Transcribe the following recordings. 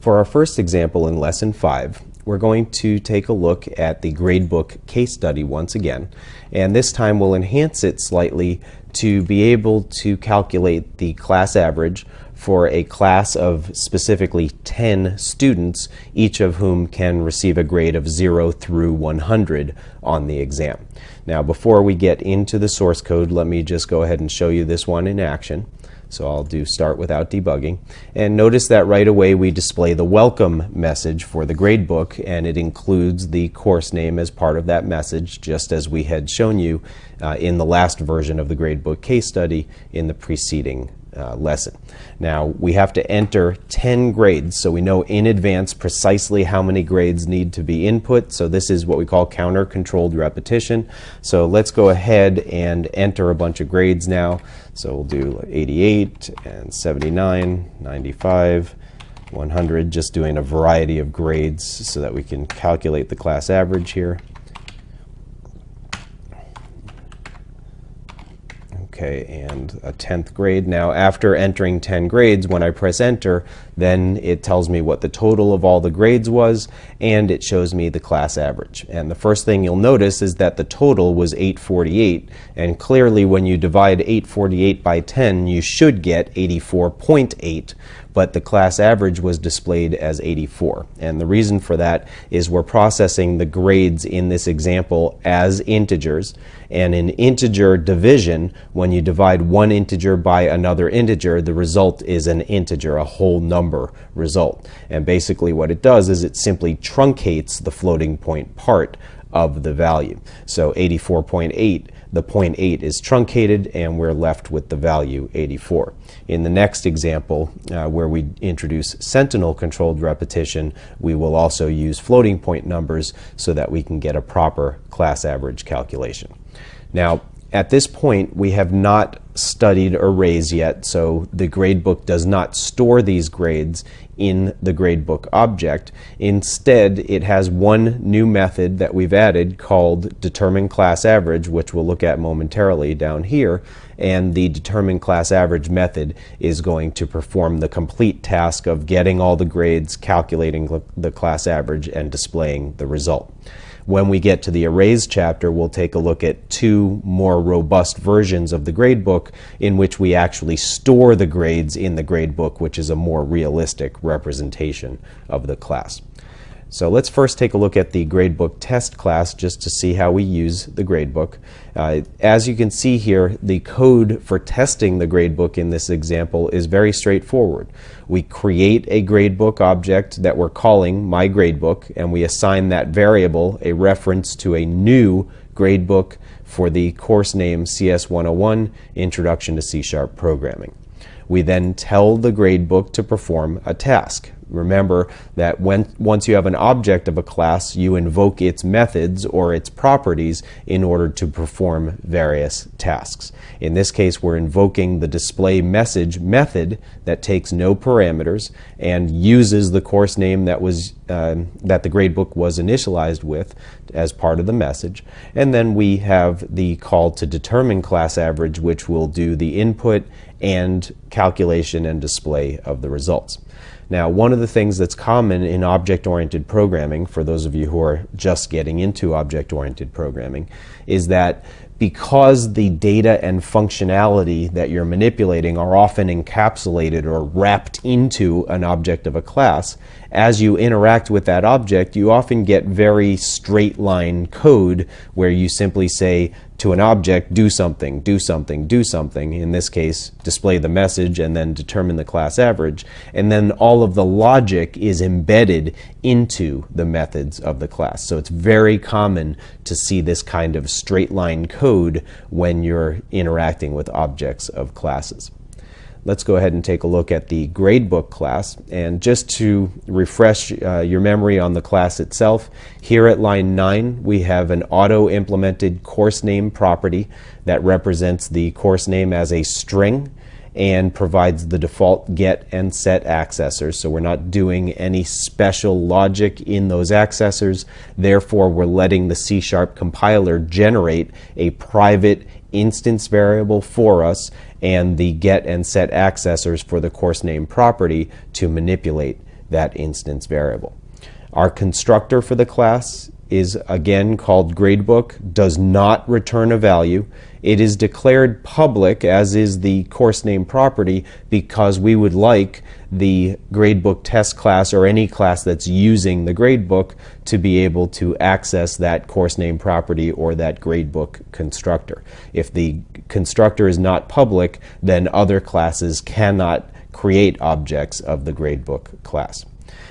For our first example in Lesson 5, we're going to take a look at the gradebook case study once again, and this time we'll enhance it slightly to be able to calculate the class average for a class of specifically 10 students, each of whom can receive a grade of 0 through 100 on the exam. Now, before we get into the source code, let me just go ahead and show you this one in action. So I'll do start without debugging. And notice that right away we display the welcome message for the gradebook, and it includes the course name as part of that message, just as we had shown you in the last version of the gradebook case study in the preceding lesson. Now, we have to enter 10 grades, so we know in advance precisely how many grades need to be input. So this is what we call counter-controlled repetition. So let's go ahead and enter a bunch of grades now. So we'll do 88 and 79, 95, 100, just doing a variety of grades so that we can calculate the class average here. Okay, and a 10th grade. Now, after entering 10 grades, when I press enter, then it tells me what the total of all the grades was, and it shows me the class average. And the first thing you'll notice is that the total was 848, and clearly when you divide 848 by 10, you should get 84.8, but the class average was displayed as 84. And the reason for that is we're processing the grades in this example as integers, and in integer division, when you divide one integer by another integer, the result is an integer, a whole number result. And basically what it does is it simply truncates the floating point part of the value. So 84.8, the 0.8 is truncated, and we're left with the value 84. In the next example, where we introduce sentinel-controlled repetition, we will also use floating point numbers so that we can get a proper class average calculation. Now, at this point, we have not studied arrays yet, so the gradebook does not store these grades in the gradebook object. Instead, it has one new method that we've added called determine class average, which we'll look at momentarily down here. And the determine class average method is going to perform the complete task of getting all the grades, calculating the class average, and displaying the result. When we get to the arrays chapter, we'll take a look at two more robust versions of the gradebook in which we actually store the grades in the gradebook, which is a more realistic representation of the class. So let's first take a look at the gradebook test class just to see how we use the gradebook. As you can see here, the code for testing the gradebook in this example is very straightforward. We create a gradebook object that we're calling myGradebook, and we assign that variable a reference to a new gradebook for the course name CS101, Introduction to C# Programming. We then tell the gradebook to perform a task. Remember that once you have an object of a class, you invoke its methods or its properties in order to perform various tasks. In this case, we're invoking the display message method that takes no parameters and uses the course name that the gradebook was initialized with as part of the message. And then we have the call to determine class average, which will do the input and calculation and display of the results. Now, one of the things that's common in object-oriented programming, for those of you who are just getting into object-oriented programming, is that because the data and functionality that you're manipulating are often encapsulated or wrapped into an object of a class, as you interact with that object, you often get very straight-line code where you simply say to an object, do something, do something, do something. In this case, display the message and then determine the class average. And then all of the logic is embedded into the methods of the class. So it's very common to see this kind of straight-line code when you're interacting with objects of classes. Let's go ahead and take a look at the gradebook class. And just to refresh your memory on the class itself, here at line 9 we have an auto-implemented course name property that represents the course name as a string and provides the default get and set accessors. So we're not doing any special logic in those accessors. Therefore, we're letting the C# compiler generate a private instance variable for us and the get and set accessors for the course name property to manipulate that instance variable. Our constructor for the class is again called gradebook, does not return a value. It is declared public, as is the course name property, because we would like the gradebook test class or any class that's using the gradebook to be able to access that course name property or that gradebook constructor. If the constructor is not public, then other classes cannot create objects of the gradebook class.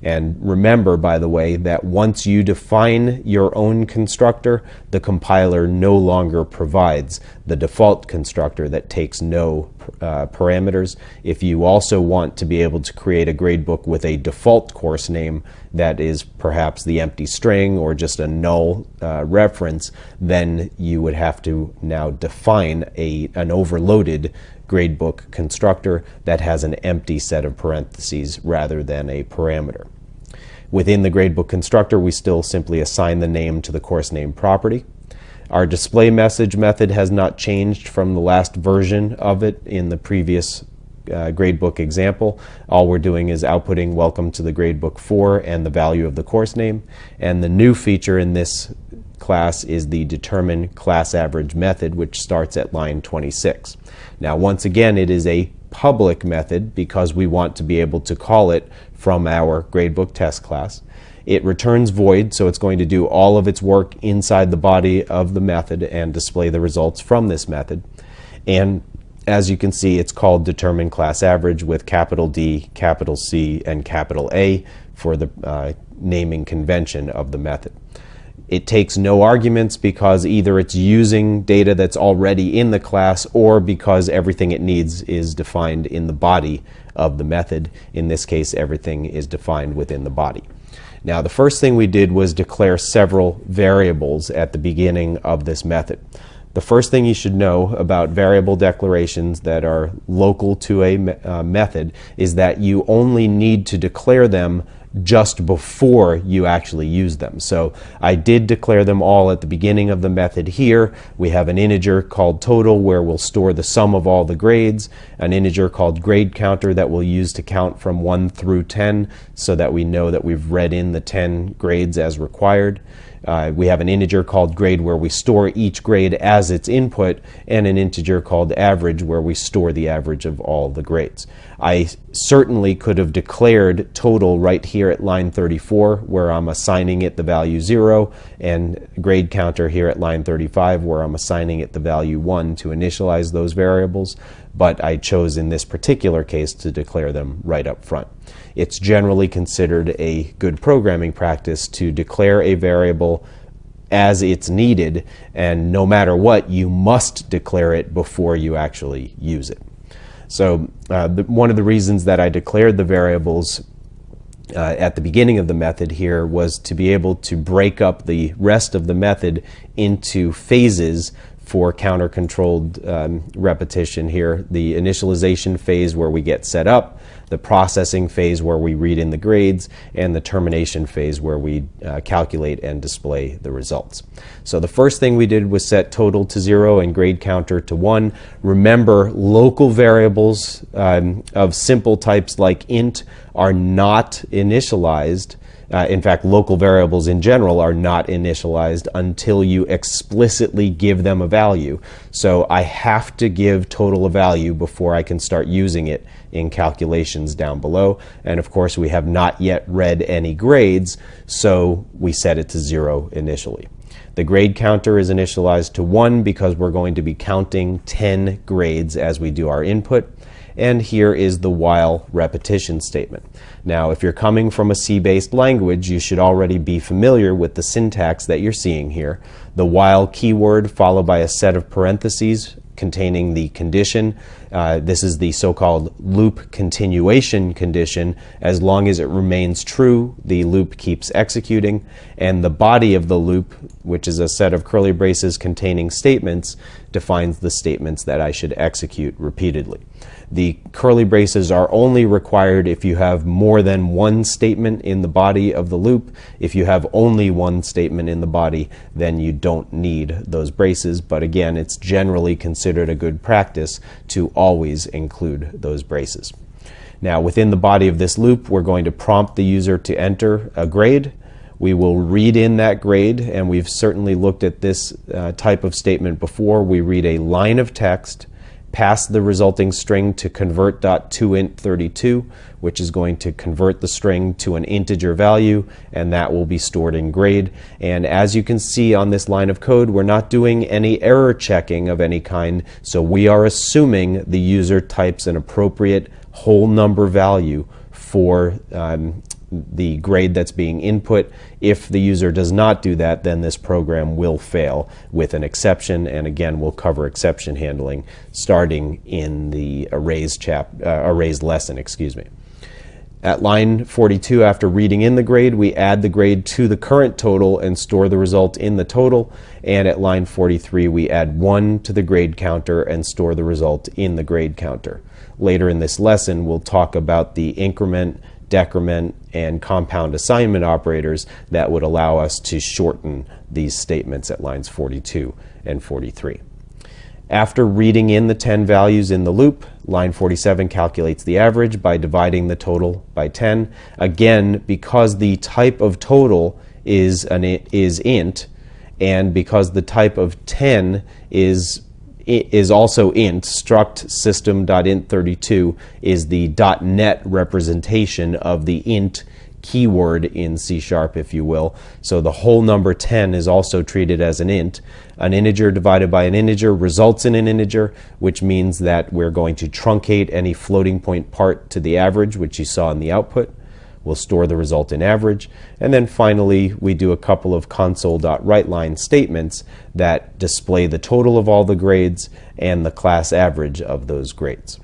And remember, by the way, that once you define your own constructor, the compiler no longer provides the default constructor that takes no parameters. If you also want to be able to create a gradebook with a default course name that is perhaps the empty string or just a null reference, then you would have to now define an overloaded gradebook constructor that has an empty set of parentheses rather than a parameter. Within the gradebook constructor, we still simply assign the name to the course name property. Our display message method has not changed from the last version of it in the previous gradebook example. All we're doing is outputting welcome to the gradebook 4 and the value of the course name. And the new feature in this class is the determine class average method, which starts at line 26. Now, once again, it is a public method because we want to be able to call it from our gradebook test class. It returns void, so it's going to do all of its work inside the body of the method and display the results from this method. And as you can see, it's called determine class average with capital D, capital C, and capital A for the naming convention of the method. It takes no arguments because either it's using data that's already in the class or because everything it needs is defined in the body of the method. In this case, everything is defined within the body. Now, the first thing we did was declare several variables at the beginning of this method. The first thing you should know about variable declarations that are local to a method is that you only need to declare them just before you actually use them. So I did declare them all at the beginning of the method here. We have an integer called total where we'll store the sum of all the grades, an integer called grade counter that we'll use to count from 1 through 10 so that we know that we've read in the 10 grades as required. We have an integer called grade where we store each grade as its input, and an integer called average where we store the average of all the grades. I certainly could have declared total right here at line 34 where I'm assigning it the value 0, and grade counter here at line 35 where I'm assigning it the value 1 to initialize those variables, but I chose in this particular case to declare them right up front. It's generally considered a good programming practice to declare a variable as it's needed, and no matter what, you must declare it before you actually use it. So one of the reasons that I declared the variables at the beginning of the method here was to be able to break up the rest of the method into phases for counter-controlled repetition here. The initialization phase where we get set up, the processing phase where we read in the grades, and the termination phase where we calculate and display the results. So the first thing we did was set total to 0 and grade counter to 1. Remember, local variables of simple types like int are not initialized. In fact, local variables in general are not initialized until you explicitly give them a value. So I have to give total a value before I can start using it in calculations down below. And of course, we have not yet read any grades, so we set it to 0 initially. The grade counter is initialized to 1 because we're going to be counting 10 grades as we do our input. And here is the while repetition statement. Now, if you're coming from a C-based language, you should already be familiar with the syntax that you're seeing here. The while keyword followed by a set of parentheses containing the condition. This is the so-called loop continuation condition. As long as it remains true, the loop keeps executing. And the body of the loop, which is a set of curly braces containing statements, defines the statements that I should execute repeatedly. The curly braces are only required if you have more than one statement in the body of the loop. If you have only one statement in the body, then you don't need those braces. But again, it's generally considered a good practice to always include those braces. Now, within the body of this loop, we're going to prompt the user to enter a grade. We will read in that grade, and we've certainly looked at this type of statement before. We read a line of text, pass the resulting string to convert.toInt32, which is going to convert the string to an integer value, and that will be stored in grade. And as you can see on this line of code, we're not doing any error checking of any kind, so we are assuming the user types an appropriate whole number value for the grade that's being input. If the user does not do that, then this program will fail with an exception, and again, we'll cover exception handling starting in the arrays lesson. At line 42, after reading in the grade, we add the grade to the current total and store the result in the total, and at line 43, we add 1 to the grade counter and store the result in the grade counter. Later in this lesson, we'll talk about the increment, decrement, and compound assignment operators that would allow us to shorten these statements at lines 42 and 43. After reading in the 10 values in the loop, line 47 calculates the average by dividing the total by 10. Again, because the type of total is int, and because the type of 10 is also int, struct system.int32 is the .NET representation of the int keyword in C#, if you will. So the whole number 10 is also treated as an int. An integer divided by an integer results in an integer, which means that we're going to truncate any floating point part to the average, which you saw in the output. We'll store the result in average. And then finally, we do a couple of console.writeLine statements that display the total of all the grades and the class average of those grades.